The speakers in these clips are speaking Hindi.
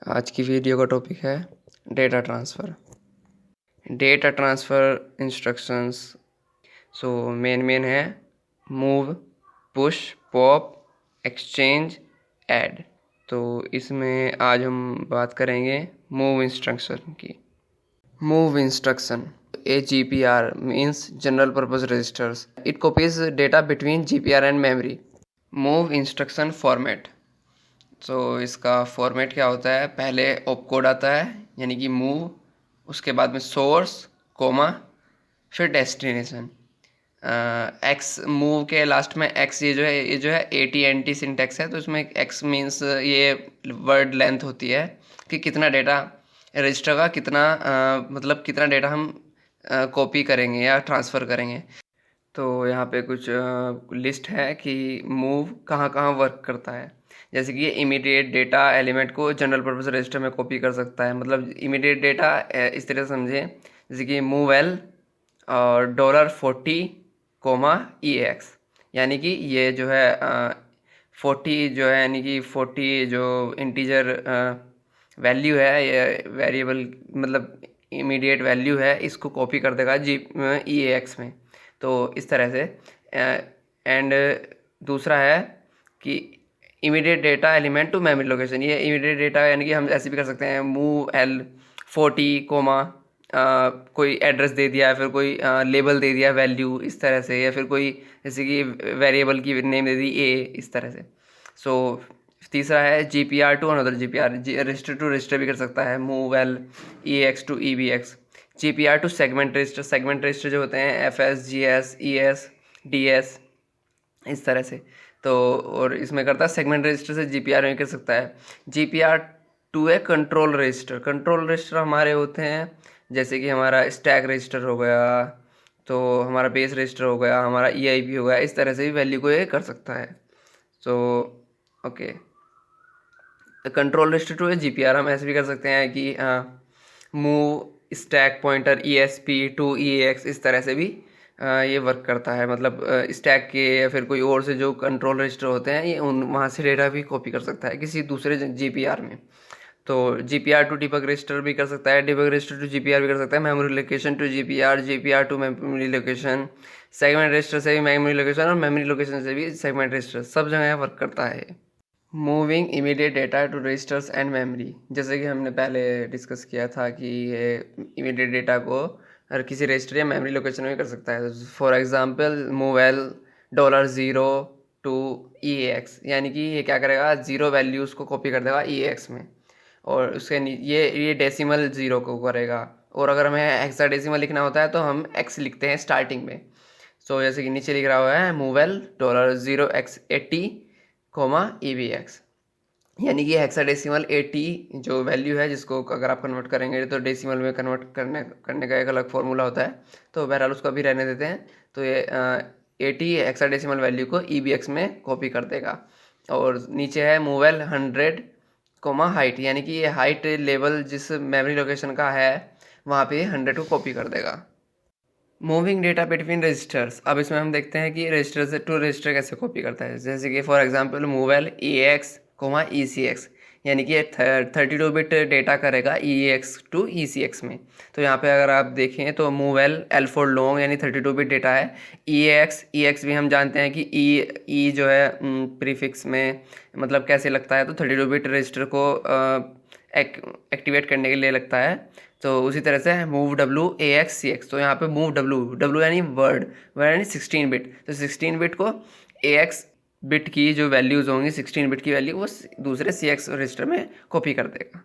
आज की वीडियो का टॉपिक है data transfer. Data transfer instructions main है move, push, pop, exchange, add. तो इसमें आज हम बात करेंगे मूव इंस्ट्रक्शन की। Move instruction A GPR means general purpose registers. It copies data between GPR and memory. Move instruction format. इसका फॉर्मेट क्या होता है? पहले ऑपकोड आता है यानी कि मूव, उसके बाद में सोर्स, कोमा, फिर डेस्टिनेशन। एक्स मूव के लास्ट में एक्स, ये जो है AT&T सिंटेक्स है। तो इसमें एक्स मीन्स ये वर्ड लेंथ होती है कि कितना डेटा रजिस्टर का मतलब कितना डेटा हम कॉपी करेंगे या ट्रांसफ़र करेंगे। तो यहाँ पे कुछ लिस्ट है कि मूव कहाँ कहाँ वर्क करता है। जैसे कि ये इमीडिएट डेटा एलिमेंट को जनरल पर्पस रजिस्टर में कॉपी कर सकता है। मतलब इमीडिएट डेटा इस तरह से समझें, जैसे कि मूव एल और $40, EAX, यानी कि ये जो है 40 जो है यानी कि 40 जो इंटीजर वैल्यू है, ये वेरिएबल मतलब इमीडिएट वैल्यू है, इसको कॉपी कर देगा EAX में। तो इस तरह से एंड दूसरा है कि immediate data element to memory location. ये इमीडिएट डेटा यानी कि हम ऐसे भी कर सकते हैं, मूव L 40, कोई एड्रेस दे दिया या फिर कोई लेबल दे दिया वैल्यू इस तरह से, या फिर कोई जैसे कि वेरिएबल की नेम दे दी A, इस तरह से। तीसरा है GPR to another GPR, register to register भी कर सकता है, move L EX to EBX। GPR to segment register, segment register जो होते हैं FS, GS, ES, DS, इस तरह से। तो और इसमें करता है सेगमेंट रजिस्टर से GPR में कर सकता है। GPR टू है कंट्रोल रजिस्टर। कंट्रोल रजिस्टर हमारे होते हैं जैसे कि हमारा स्टैक रजिस्टर हो गया, तो हमारा बेस रजिस्टर हो गया, हमारा EIP हो गया, इस तरह से भी वैल्यू को ये कर सकता है। ओके, कंट्रोल रजिस्टर टू है GPR। हम ऐसे भी कर सकते हैं कि move stack pointer ESP to EAX, इस तरह से भी ये वर्क करता है। मतलब स्टैक के या फिर कोई और से जो कंट्रोल रजिस्टर होते हैं, ये वहाँ से डेटा भी कॉपी कर सकता है किसी दूसरे GPR में। तो GPR टू डिबग रजिस्टर भी कर सकता है, डिबग रजिस्टर टू GPR भी कर सकता है, memory location to GPR, GPR to memory location, segment register से भी मेमोरी लोकेशन और मेमोरी लोकेशन से भी सेगमेंट रजिस्टर, सब जगह वर्क करता है। Moving immediate data to registers and memory, जैसे कि हमने पहले डिस्कस किया था कि ये इमीडिएट डेटा को हर किसी रजिस्टर या मेमोरी लोकेशन में कर सकता है। For example move L $0 to EAX, यानी कि ये क्या करेगा, ज़ीरो वैल्यूज़ को कॉपी कर देगा EAX में, और उसके ये डेसिमल ज़ीरो को करेगा। और अगर हमें हेक्साडेसिमल लिखना होता है तो हम X लिखते हैं स्टार्टिंग में। जैसे कि नीचे लिख रहा हुआ है मूव L $0x80, EBX, यानी कि हेक्साडेसिमल 80 जो वैल्यू है, जिसको अगर आप कन्वर्ट करेंगे तो डेसिमल में कन्वर्ट करने का एक अलग फॉर्मूला होता है। तो बहरहाल उसको भी रहने देते हैं। तो ये 80 हेक्साडेसिमल वैल्यू को EBX में कॉपी कर देगा। और नीचे है मूव L 100, हाइट, यानी कि ये हाइट लेवल जिस मेमोरी लोकेशन का है वहाँ पे 100 को कॉपी कर देगा। मूविंग डेटा बिटवीन रजिस्टर्स, अब इसमें हम देखते हैं कि रजिस्टर से टू रजिस्टर कैसे कॉपी करता है। जैसे कि for example move L EAX, ECX, यानी कि 32 बिट डेटा करेगा EAX टू ECX में। तो यहाँ पे अगर आप देखें तो मूव L फॉर लॉन्ग यानी 32 बिट डेटा है। EX भी हम जानते हैं कि E जो है प्रीफिक्स में मतलब कैसे लगता है, तो 32 बिट रजिस्टर को एक्टिवेट करने के लिए लगता है। तो उसी तरह से मूव W AX CX, तो यहाँ पे मूव W यानी वर्ड यानी 16 बिट, तो 16 बिट को AX बिट की जो वैल्यूज़ होंगी, 16 बिट की वैल्यू, वो दूसरे CX रजिस्टर में कॉपी कर देगा।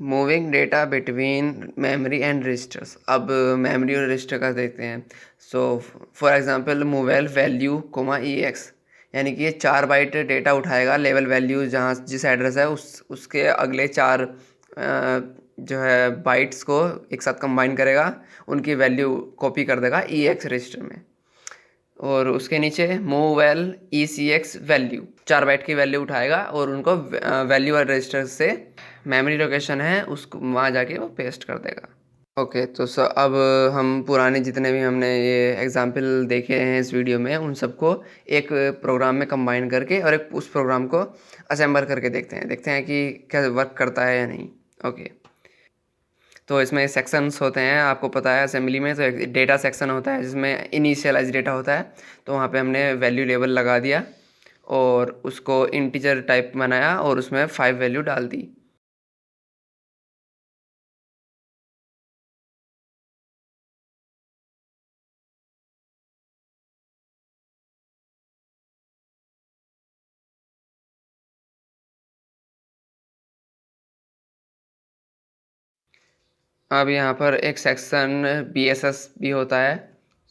Moving data between memory and registers, अब मेमोरी और रजिस्टर का देखते हैं। For example move L value EX, यानी कि ये 4 बाइट डेटा उठाएगा, लेवल वैल्यू जहाँ जिस एड्रेस है उसके अगले 4 जो है बाइट्स को एक साथ कंबाइन करेगा, उनकी वैल्यू कॉपी कर देगा EX रजिस्टर में। और उसके नीचे move L ECX value, 4 byte की वैल्यू उठाएगा और उनको वैल्यू और रजिस्टर से मेमोरी लोकेशन है उसको वहाँ जाके वो पेस्ट कर देगा। ओके, तो अब हम पुराने जितने भी हमने ये एग्जाम्पल देखे हैं इस वीडियो में, उन सबको एक प्रोग्राम में कंबाइन करके और एक उस प्रोग्राम को असेंबल करके देखते हैं कि क्या वर्क करता है या नहीं। ओके, तो इसमें सेक्शंस होते हैं, आपको पता है असेंबली में तो एक डेटा सेक्शन होता है जिसमें इनिशियलाइज डेटा होता है। तो वहाँ पे हमने वैल्यू लेबल लगा दिया और उसको इंटीजर टाइप बनाया और उसमें 5 वैल्यू डाल दी। अब यहाँ पर एक सेक्शन BSS भी होता है,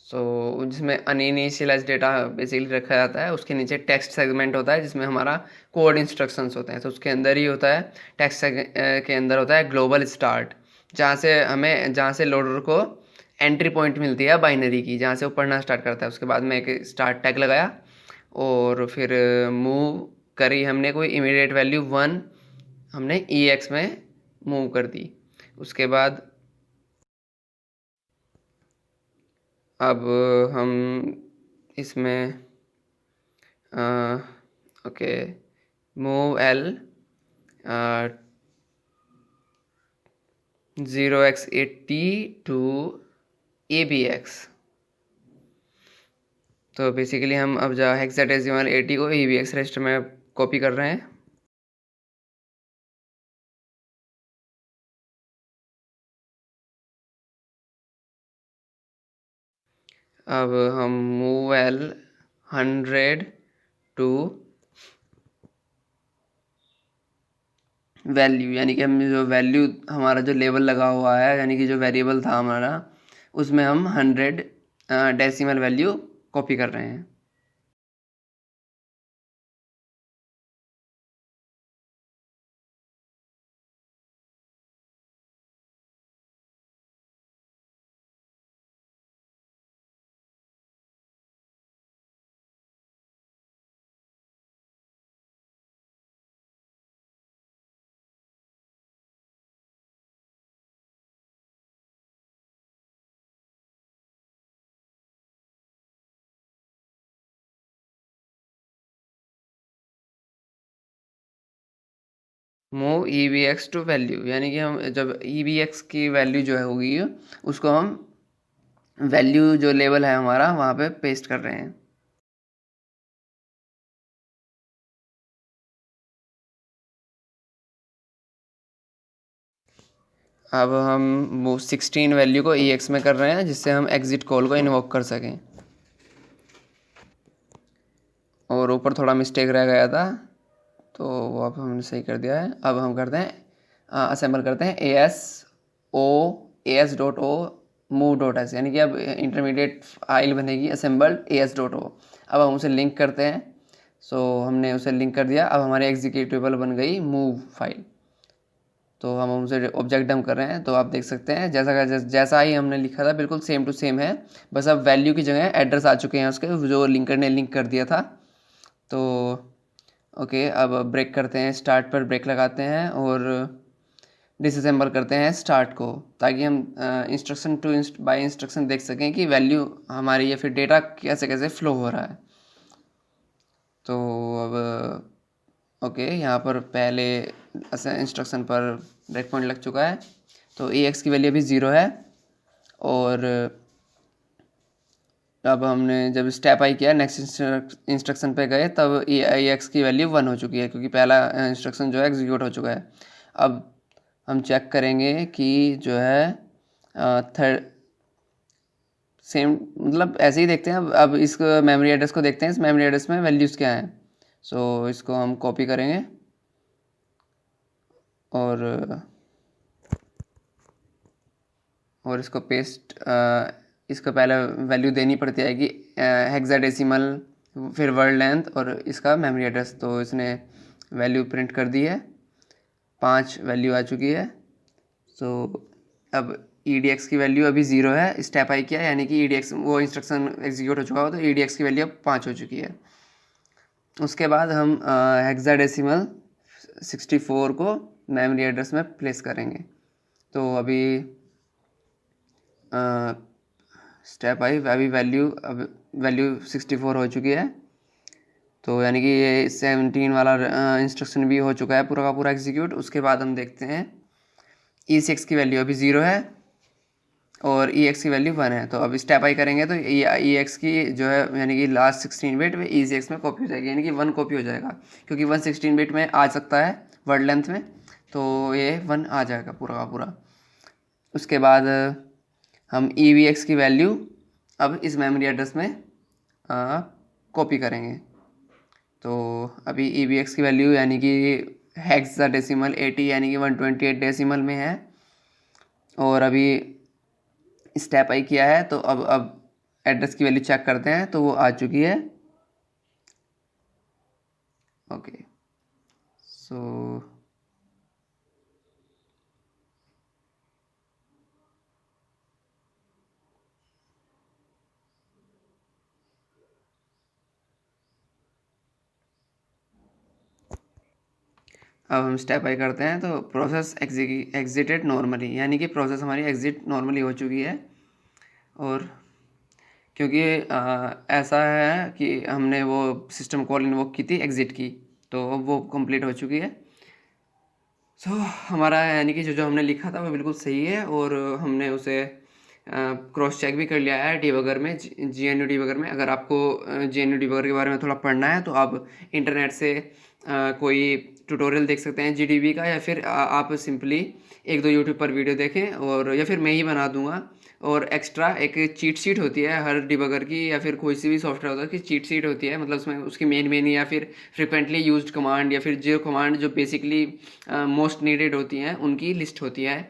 सो जिसमें अनइनिशियलाइज डेटा बेसिकली रखा जाता है। उसके नीचे टेक्स्ट सेगमेंट होता है जिसमें हमारा कोड इंस्ट्रक्शंस होते हैं। तो उसके अंदर ही होता है टेक्स्ट के अंदर होता है ग्लोबल स्टार्ट, जहाँ से लोडर को एंट्री पॉइंट मिलती है बाइनरी की, जहाँ से वो पढ़ना स्टार्ट करता है। उसके बाद में एक स्टार्ट टैग लगाया और फिर मूव करी हमने कोई इमीडिएट वैल्यू 1 हमने EX में मूव कर दी। उसके बाद अब हम इसमें okay, move L 0x80 to ABX। तो बेसिकली हम अब हेक्साडेसिमल 80 को ABX रजिस्टर में कॉपी कर रहे हैं। अब हम मूव L 100 टू वैल्यू, यानी कि हम जो वैल्यू हमारा जो लेबल लगा हुआ है, यानी कि जो वेरिएबल था हमारा, उसमें हम 100 डेसिमल वैल्यू कॉपी कर रहे हैं। मूव EBX टू वैल्यू, यानी कि हम जब EBX की वैल्यू जो है होगी उसको हम वैल्यू जो लेवल है हमारा वहाँ पे पेस्ट कर रहे हैं। अब हम वो 16 वैल्यू को EX में कर रहे हैं जिससे हम एग्जिट कॉल को इन्वोक कर सकें। और ऊपर थोड़ा मिस्टेक रह गया था तो वो अब हमने सही कर दिया है। अब हम करते हैं असेंबल करते हैं AS.O move.s, यानी कि अब इंटरमीडिएट फाइल बनेगी असेंबल्ड AS.O। अब हम उसे लिंक करते हैं। सो हमने उसे लिंक कर दिया। अब हमारे एग्जीक्यूटेबल बन गई मूव फाइल। तो हम उसे ऑब्जेक्ट डम कर रहे हैं। तो आप देख सकते हैं जैसा ही हमने लिखा था बिल्कुल सेम टू सेम है, बस अब वैल्यू की जगह एड्रेस आ चुके हैं उसके, जो लिंकर ने लिंक कर दिया था। तो ओके, अब ब्रेक करते हैं, स्टार्ट पर ब्रेक लगाते हैं और डिसअसेंबल करते हैं स्टार्ट को, ताकि हम इंस्ट्रक्शन टू बाय इंस्ट्रक्शन देख सकें कि वैल्यू हमारी या फिर डेटा कैसे कैसे फ्लो हो रहा है। तो अब ओके, यहाँ पर पहले इंस्ट्रक्शन पर ब्रेक पॉइंट लग चुका है। तो EX की वैल्यू अभी 0 है और अब हमने जब स्टेप आई किया नेक्स्ट इंस्ट्रक्शन पे गए तब EX की वैल्यू 1 हो चुकी है, क्योंकि पहला इंस्ट्रक्शन जो है एग्जीक्यूट हो चुका है। अब हम चेक करेंगे कि जो है थर्ड सेम, मतलब ऐसे ही देखते हैं। अब इस मेमोरी एड्रेस को देखते हैं, इस मेमोरी एड्रेस में वैल्यूज़ क्या हैं। सो इसको हम कॉपी करेंगे और इसको पेस्ट, इसको पहले वैल्यू देनी पड़ती है कि हेक्साडेसिमल, फिर वर्ड लेंथ और इसका मेमोरी एड्रेस। तो इसने वैल्यू प्रिंट कर दी है, 5 वैल्यू आ चुकी है। सो अब EDX की वैल्यू अभी 0 है, स्टेप आई किया, यानी कि EDX वो इंस्ट्रक्शन एग्जीक्यूट हो चुका हो, तो EDX की वैल्यू अब 5 हो चुकी है। उसके बाद हम हेक्साडेसिमल 64 को मेमोरी एड्रेस में प्लेस करेंगे। तो अभी स्टेप आई, अभी वैल्यू 64 हो चुकी है। तो यानी कि ये 17 वाला इंस्ट्रक्शन भी हो चुका है पूरा का पूरा एग्जीक्यूट। उसके बाद हम देखते हैं ECX की वैल्यू अभी 0 है और EX की वैल्यू 1 है। तो अब स्टेप आई करेंगे तो EX की जो है यानी कि लास्ट 16 बिट में ECX में कॉपी हो जाएगी, यानी कि 1 कॉपी हो जाएगा, क्योंकि 1 16 बिट में आ सकता है वर्ड लेंथ में, तो ये 1 आ जाएगा पूरा का पूरा। उसके बाद हम EVX की वैल्यू अब इस मेमोरी एड्रेस में कॉपी करेंगे। तो अभी EVX की वैल्यू यानी कि हेक्साडेसिमल 80 यानी कि 128 डेसिमल में है, और अभी स्टेप आई किया है। तो अब एड्रेस की वैल्यू चेक करते हैं, तो वो आ चुकी है। ओके, सो अब हम स्टेप आई करते हैं। तो प्रोसेस एग्जिटेड नॉर्मली, यानी कि प्रोसेस हमारी एग्जिट नॉर्मली हो चुकी है। और क्योंकि ऐसा है कि हमने वो सिस्टम कॉल इन्वोक की थी एग्जिट की, तो वो कंप्लीट हो चुकी है। सो हमारा यानी कि जो हमने लिखा था वो बिल्कुल सही है, और हमने उसे क्रॉस चेक भी कर लिया है डिबगर में, GNU डिबगर में। अगर आपको GNU डिबगर के बारे में थोड़ा पढ़ना है तो आप इंटरनेट से कोई ट्यूटोरियल देख सकते हैं GDB का, या फिर आप सिंपली एक दो यूट्यूब पर वीडियो देखें, और या फिर मैं ही बना दूंगा। और एक्स्ट्रा एक चीट शीट होती है हर डिबगर की, या फिर कोई सी भी सॉफ्टवेयर होता है कि चीट शीट होती है, मतलब उसमें उसकी मेन या फिर फ्रिक्वेंटली यूज्ड कमांड, या फिर जो कमांड जो बेसिकली मोस्ट नीडेड होती हैं उनकी लिस्ट होती है।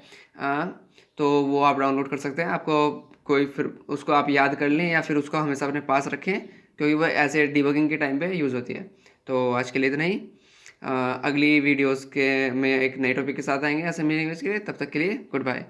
तो वो आप डाउनलोड कर सकते हैं। आपको कोई फिर उसको आप याद कर लें, या फिर उसको हमेशा अपने पास रखें, क्योंकि वो ऐसे डिबगिंग के टाइम पे यूज़ होती है। तो आज के लिए इतना ही। अगली वीडियोस के में एक नए टॉपिक के साथ आएंगे ऐसे लैंग्वेज के लिए। तब तक के लिए गुड बाय।